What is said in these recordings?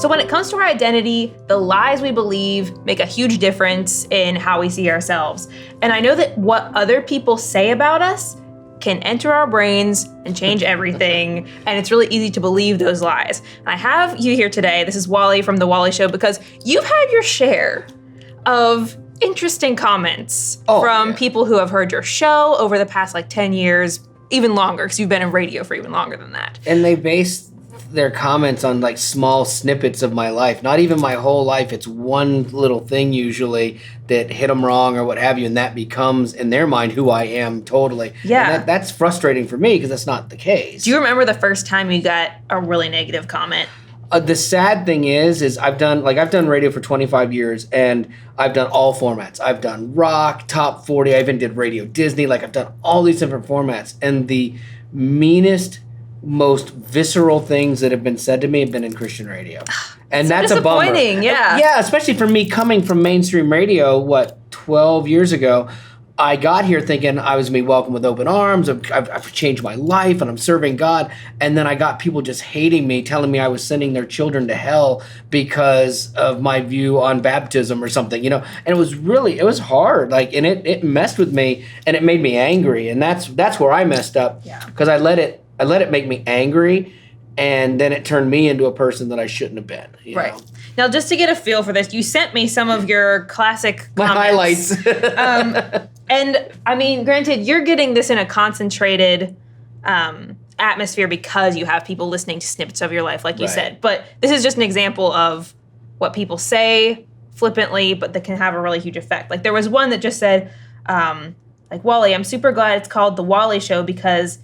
So when it comes to our identity, the lies we believe make a huge difference in how we see ourselves. And I know that what other people say about us can enter our brains and change everything, and it's really easy to believe those lies. And I have you here today. This is Wally from The Wally Show, because you've had your share of interesting comments from people who have heard your show over the past 10 years, even longer, because you've been in radio for even longer than that. And they base their comments on small snippets of my life, not even my whole life. It's one little thing usually that hit them wrong or what have you, and that becomes in their mind who I am totally. Yeah. And that's frustrating for me because that's not the case. Do you remember the first time you got a really negative comment? The sad thing is I've done radio for 25 years, and I've done all formats. I've done rock, top 40. I even did Radio Disney. I've done all these different formats, and the meanest, most visceral things that have been said to me have been in Christian radio. And that's a bummer. Disappointing, yeah. Yeah, especially for me coming from mainstream radio, 12 years ago. I got here thinking I was going to be welcomed with open arms. I've changed my life and I'm serving God. And then I got people just hating me, telling me I was sending their children to hell because of my view on baptism or something, And it was hard. And it messed with me and it made me angry. And that's where I messed up. Yeah. Because I let it make me angry, and then it turned me into a person that I shouldn't have been. You know? Now, just to get a feel for this, you sent me some of your classic my comments. highlights. And I mean, granted, you're getting this in a concentrated atmosphere because you have people listening to snippets of your life, like you said. But this is just an example of what people say flippantly, but that can have a really huge effect. There was one that just said, Wally, I'm super glad it's called The Wally Show because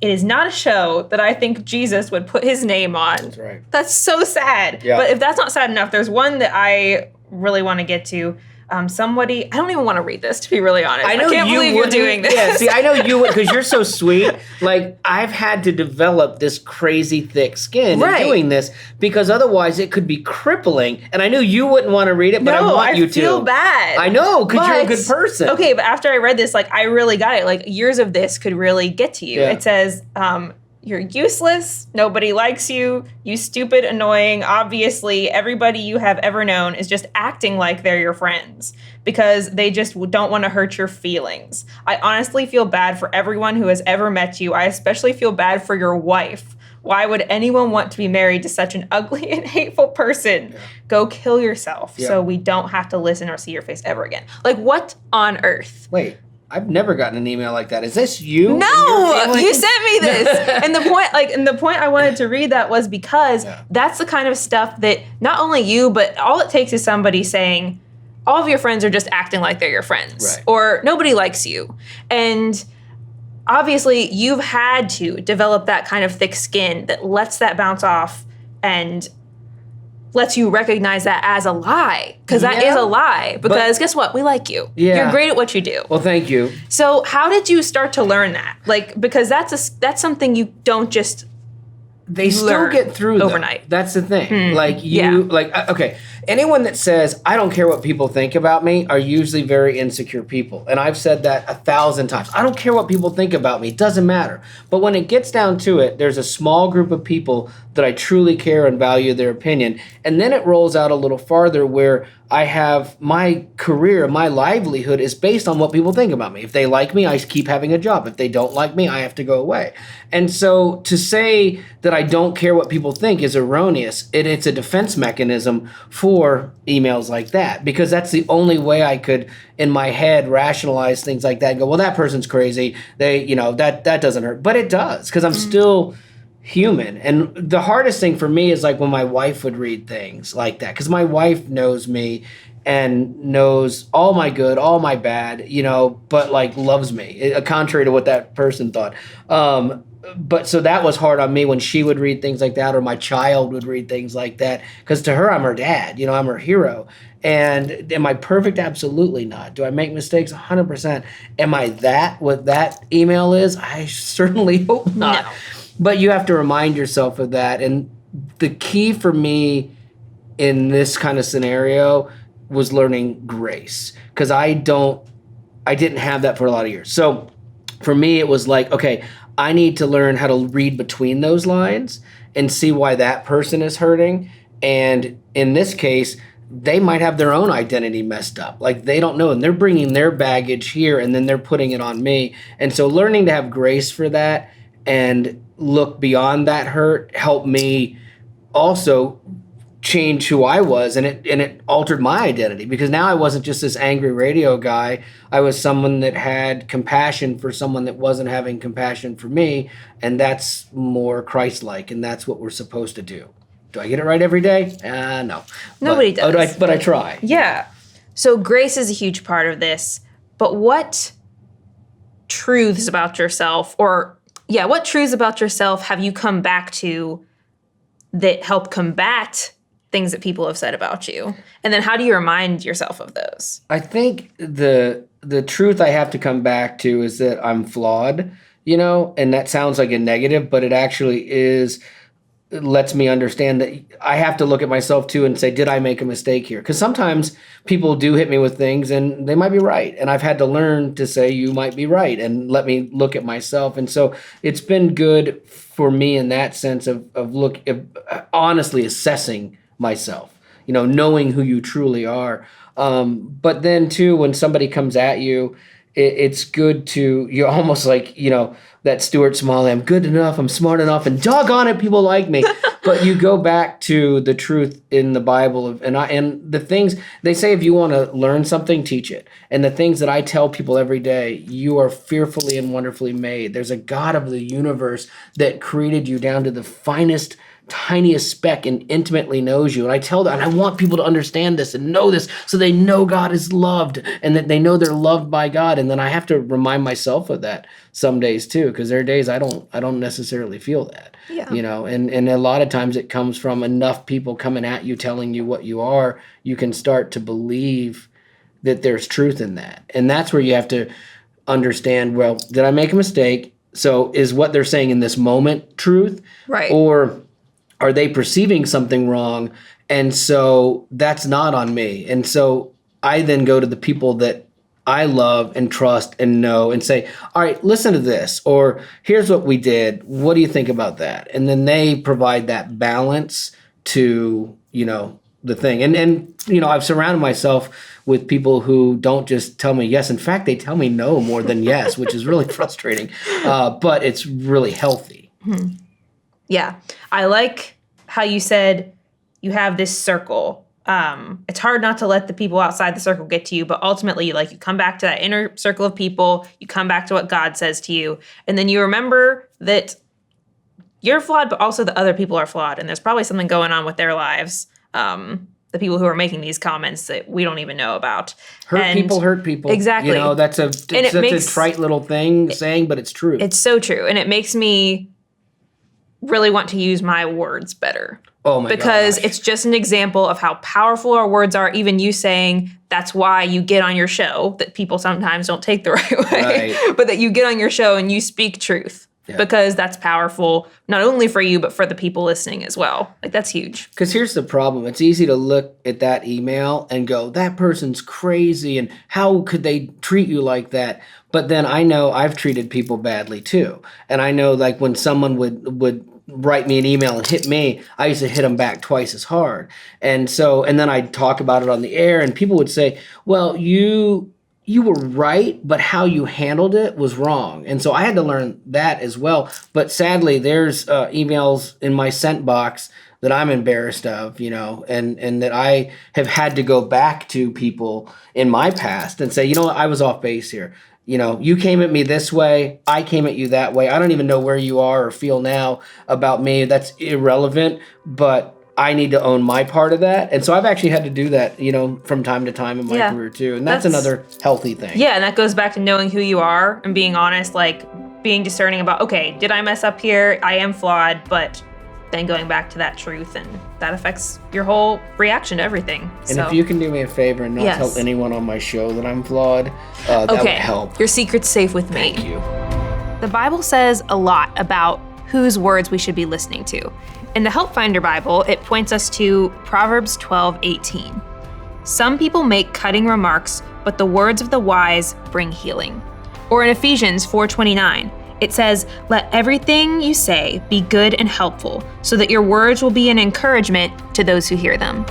it is not a show that I think Jesus would put his name on. That's right. That's so sad. Yeah. But if that's not sad enough, there's one that I really want to get to. I don't even want to read this, to be really honest. I can't believe you're doing this. Yeah, see, I know you would, because you're so sweet. I've had to develop this crazy thick skin in doing this, because otherwise it could be crippling. And I knew you wouldn't want to read it, but I want you to. I feel bad. I know, because you're a good person. Okay, but after I read this, I really got it. Years of this could really get to you. Yeah. It says, you're useless, nobody likes you, you stupid, annoying. Obviously, everybody you have ever known is just acting like they're your friends because they just don't want to hurt your feelings. I honestly feel bad for everyone who has ever met you. I especially feel bad for your wife. Why would anyone want to be married to such an ugly and hateful person? Yeah. Go kill yourself so we don't have to listen or see your face ever again. What on earth? Wait. I've never gotten an email like that. Is this you? No, you sent me this. And the point I wanted to read that was because that's the kind of stuff that not only you, but all it takes is somebody saying, all of your friends are just acting like they're your friends. Right. Or nobody likes you. And obviously you've had to develop that kind of thick skin that lets that bounce off and lets you recognize that as a lie. Because that is a lie. Because guess what? We like you. Yeah. You're great at what you do. Well, thank you. So how did you start to learn that? Because that's something you don't just They still get through overnight. That's the thing. Okay, anyone that says, I don't care what people think about me are usually very insecure people. And I've said that 1,000 times. I don't care what people think about me. It doesn't matter. But when it gets down to it, there's a small group of people that I truly care and value their opinion. And then it rolls out a little farther where I have my career, my livelihood is based on what people think about me. If they like me, I keep having a job. If they don't like me, I have to go away. And so to say that I don't care what people think is erroneous. It's a defense mechanism for emails like that, because that's the only way I could, in my head, rationalize things like that and go, well, that person's crazy. That doesn't hurt. But it does, because I'm still human. And the hardest thing for me is when my wife would read things like that, because my wife knows me and knows all my good, all my bad, but loves me, contrary to what that person thought. But so that was hard on me when she would read things like that, or my child would read things like that, because to her, I'm her dad, I'm her hero. And am I perfect? Absolutely not. Do I make mistakes? 100%. Am I what that email is? I certainly hope not. No. But you have to remind yourself of that. And the key for me in this kind of scenario was learning grace, because I didn't have that for a lot of years. So for me, it was okay, I need to learn how to read between those lines and see why that person is hurting, And in this case, they might have their own identity messed up. Like they don't know, and they're bringing their baggage here and then they're putting it on me. And so learning to have grace for that and look beyond that hurt helped me also change who I was, and it altered my identity, because now I wasn't just this angry radio guy. I was someone that had compassion for someone that wasn't having compassion for me, and that's more Christ-like, and that's what we're supposed to do. Do I get it right every day? No. Nobody does. But I try. Yeah. So grace is a huge part of this, but what truths about yourself, what truths about yourself have you come back to that help combat things that people have said about you? And then how do you remind yourself of those? I think the truth I have to come back to is that I'm flawed, and that sounds like a negative, but it actually is. It lets me understand that I have to look at myself too and say, did I make a mistake here? Because sometimes people do hit me with things and they might be right. And I've had to learn to say, you might be right, and let me look at myself. And so it's been good for me in that sense of honestly assessing myself, knowing who you truly are. But then too, when somebody comes at you, it's good to, you're almost like, that Stuart Smalley, I'm good enough, I'm smart enough, and doggone it, people like me. But you go back to the truth in the Bible, and the things, they say if you want to learn something, teach it. And the things that I tell people every day, you are fearfully and wonderfully made. There's a God of the universe that created you down to the finest, tiniest speck and intimately knows you. And I tell that, and I want people to understand this and know this so they know God is loved and that they know they're loved by God. And then I have to remind myself of that some days too, because there are days I don't necessarily feel that. Yeah. And a lot of times it comes from enough people coming at you, telling you what you are, you can start to believe that there's truth in that. And that's where you have to understand, well, did I make a mistake? So is what they're saying in this moment truth? Right. Or are they perceiving something wrong? And so that's not on me. And so I then go to the people that I love and trust and know and say, all right, listen to this, or here's what we did. What do you think about that? And then they provide that balance to, the thing. And I've surrounded myself with people who don't just tell me yes. In fact, they tell me no more than yes, which is really frustrating. But it's really healthy. Mm-hmm. Yeah. I like how you said you have this circle. It's hard not to let the people outside the circle get to you, but ultimately, you come back to that inner circle of people, you come back to what God says to you, and then you remember that you're flawed, but also the other people are flawed, and there's probably something going on with their lives. The people who are making these comments that we don't even know about. Hurt people. Exactly. That's a trite little saying, but it's true. It's so true, and it makes me really want to use my words better. Oh my Because gosh. It's just an example of how powerful our words are. Even you saying that's why you get on your show, that people sometimes don't take the right way, right. But that you get on your show and you speak truth. Yeah. Because that's powerful, not only for you, but for the people listening as well. That's huge. Because here's the problem. It's easy to look at that email and go, that person's crazy, and how could they treat you like that? But then I know I've treated people badly too. And I know when someone would write me an email and hit me, I used to hit them back twice as hard. And then I'd talk about it on the air, and people would say, well, you were right, but how you handled it was wrong. And so I had to learn that as well. But sadly, there's emails in my sent box that I'm embarrassed of, and that I have had to go back to people in my past and say, I was off base here. You came at me this way, I came at you that way. I don't even know where you are or feel now about me. That's irrelevant, but I need to own my part of that. And so I've actually had to do that, from time to time in my career too. And that's another healthy thing. Yeah, and that goes back to knowing who you are and being honest, being discerning about, okay, did I mess up here? I am flawed, but then going back to that truth, and that affects your whole reaction to everything. And if you can do me a favor and not tell anyone on my show that I'm flawed, that would help. Your secret's safe with me. Thank you. The Bible says a lot about whose words we should be listening to. In the Help Finder Bible, it points us to Proverbs 12:18. Some people make cutting remarks, but the words of the wise bring healing. Or in Ephesians 4:29, It says, "Let everything you say be good and helpful, so that your words will be an encouragement to those who hear them."